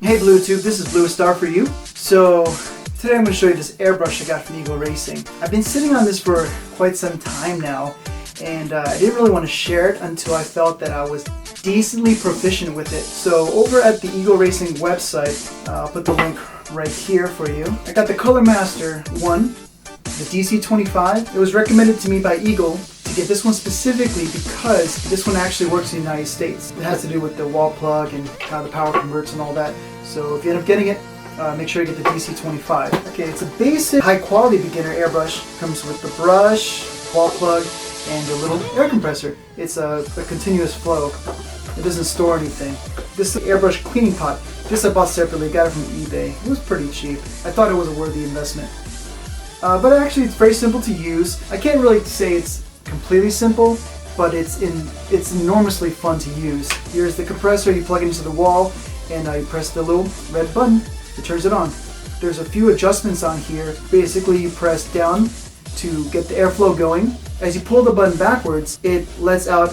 Hey Bluetooth, this is Blue Star for you. So today I'm going to show you this airbrush I got from Eagle Racing. I've been sitting on this for quite some time now, and I didn't really want to share it until I felt that I was decently proficient with it. So over at the Eagle Racing website, I'll put the link right here for you. I got the Color Master 1, the DC25. It was recommended to me by Eagle to get this one specifically because this one actually works in the United States. It has to do with the wall plug and how the power converts and all that. So if you end up getting it, make sure you get the DC25. Okay, it's a basic high quality beginner airbrush. Comes with the brush, wall plug, and a little air compressor. It's a continuous flow. It doesn't store anything. This airbrush cleaning pot, this I bought separately, got it from eBay. It was pretty cheap. I thought it was a worthy investment. But actually it's very simple to use. I can't really say it's completely simple, but it's enormously fun to use. Here's the compressor, you plug it into the wall, and you press the little red button, it turns it on. There's a few adjustments on here. Basically you press down to get the airflow going. As you pull the button backwards, it lets out,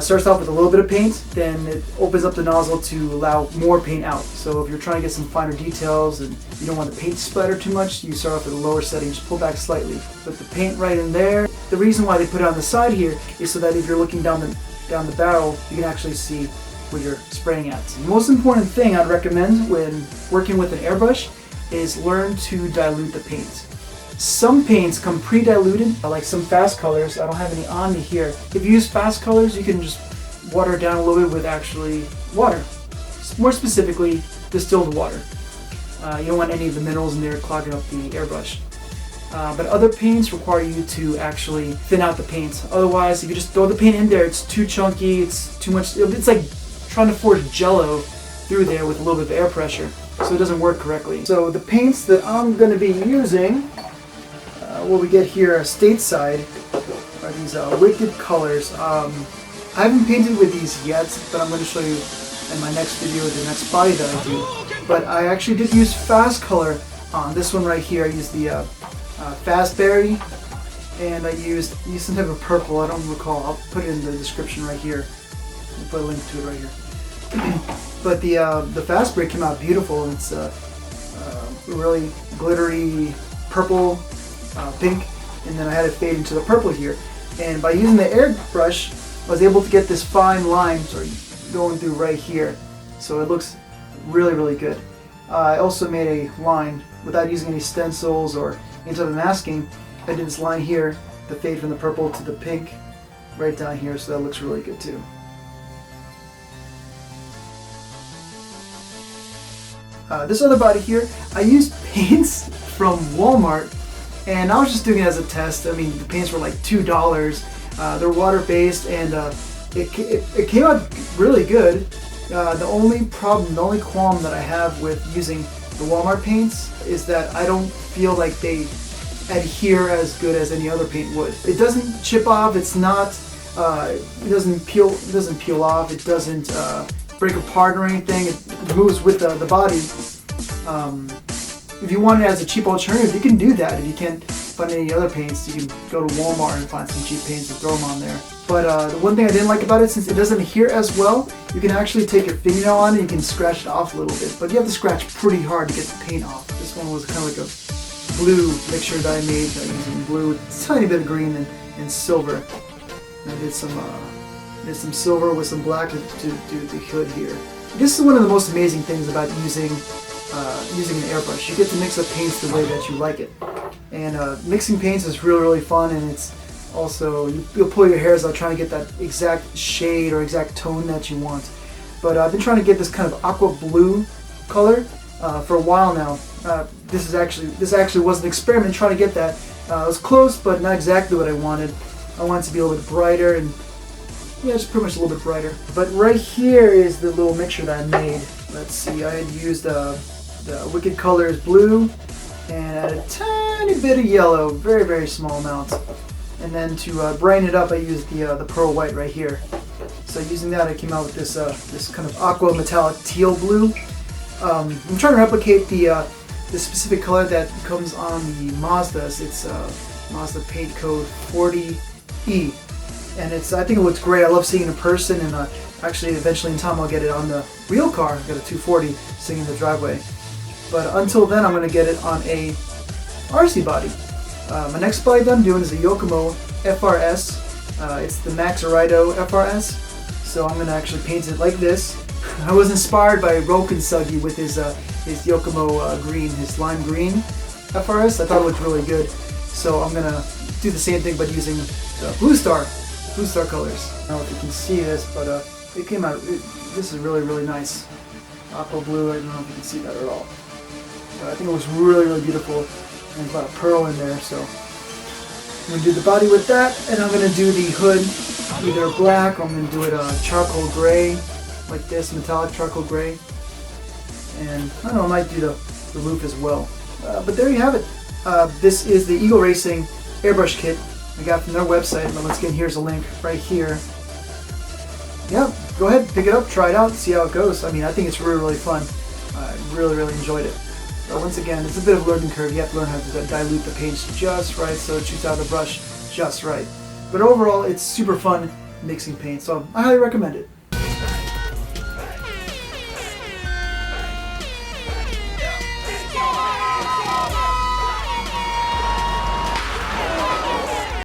starts off with a little bit of paint, then it opens up the nozzle to allow more paint out. So if you're trying to get some finer details and you don't want the paint to splatter too much, you start off at a lower setting, just pull back slightly. Put the paint right in there. The reason why they put it on the side here is so that if you're looking down the barrel, you can actually see where you're spraying at. The most important thing I'd recommend when working with an airbrush is learn to dilute the paint. Some paints come pre-diluted, like some fast colors. I don't have any on me here. If you use fast colors, you can just water it down a little bit with actually water. More specifically, distilled water. You don't want any of the minerals in there clogging up the airbrush. But other paints require you to actually thin out the paint. Otherwise, if you just throw the paint in there, it's too chunky, it's too much. It's like trying to force jello through there with a little bit of air pressure, so it doesn't work correctly. So the paints that I'm going to be using, what we get here stateside, are these Wicked colors. I haven't painted with these yet, but I'm going to show you in my next video, the next body that I do. But I actually did use fast color on this one right here. I used the Fastberry, and I used some type of purple. I don't recall. I'll put it in the description right here. I'll put a link to it right here. But the Fastberry came out beautiful. It's really glittery purple, pink, and then I had it fade into the purple here. And by using the airbrush, I was able to get this fine line sort of going through right here. So it looks really, really good. I also made a line without using any stencils or any type of masking. I did this line here, the fade from the purple to the pink, right down here, so that looks really good too. This other body here, I used paints from Walmart, and I was just doing it as a test. I mean, the paints were like $2. They're water-based, and it came out really good. The only qualm that I have with using the Walmart paints is that I don't feel like they adhere as good as any other paint would. It doesn't chip off. It's not. It doesn't peel off. It doesn't break apart or anything. It moves with the body. If you want it as a cheap alternative, you can do that. If you can't find any other paints, you can go to Walmart and find some cheap paints and throw them on there. But the one thing I didn't like about it, since it doesn't adhere as well, you can actually take your fingernail on it and you can scratch it off a little bit. But you have to scratch pretty hard to get the paint off. This one was kind of like a blue mixture that I made using blue, a tiny bit of green and silver. And I did some silver with some black to do the hood here. This is one of the most amazing things about using an airbrush. You get to mix up paints the way that you like it. And mixing paints is really, really fun, and it's also, you'll pull your hairs out trying to get that exact shade or exact tone that you want. But I've been trying to get this kind of aqua blue color for a while now. This actually was an experiment trying to get that. It was close, but not exactly what I wanted. I wanted to be a little bit brighter, and yeah, just pretty much a little bit brighter. But right here is the little mixture that I made. Let's see, I had used the Wicked Colors blue and added a tiny bit of yellow, very, very small amount. And then to brighten it up, I used the pearl white right here. So using that, I came out with this kind of aqua metallic teal blue. I'm trying to replicate the specific color that comes on the Mazdas. It's Mazda paint code 40E. And I think it looks great. I love seeing it in person, and Actually, eventually in time I'll get it on the real car. I've got a 240 sitting in the driveway. But until then, I'm going to get it on a RC body. My next body that I'm doing is a Yokomo FRS. It's the Max Arido FRS. So I'm going to actually paint it like this. I was inspired by Rokensugi with his Yokomo green, his lime green FRS. I thought it looked really good. So I'm going to do the same thing but using the Blue Star colors. I don't know if you can see this, but it came out, this is really nice. Aqua blue, I don't know if you can see that at all. But I think it was really beautiful. And there's a lot of pearl in there, so I'm going to do the body with that, and I'm going to do the hood either black or I'm going to do it charcoal gray, like this, metallic charcoal gray. And I don't know, I might do the roof as well. But there you have it. This is the Eagle Racing Airbrush Kit I got from their website. But once again, here's a link right here. Yeah, go ahead, pick it up, try it out, see how it goes. I mean, I think it's really fun. I really enjoyed it. But once again, it's a bit of a learning curve. You have to learn how to dilute the paints just right so it shoots out of the brush just right. But overall, it's super fun mixing paint, so I highly recommend it.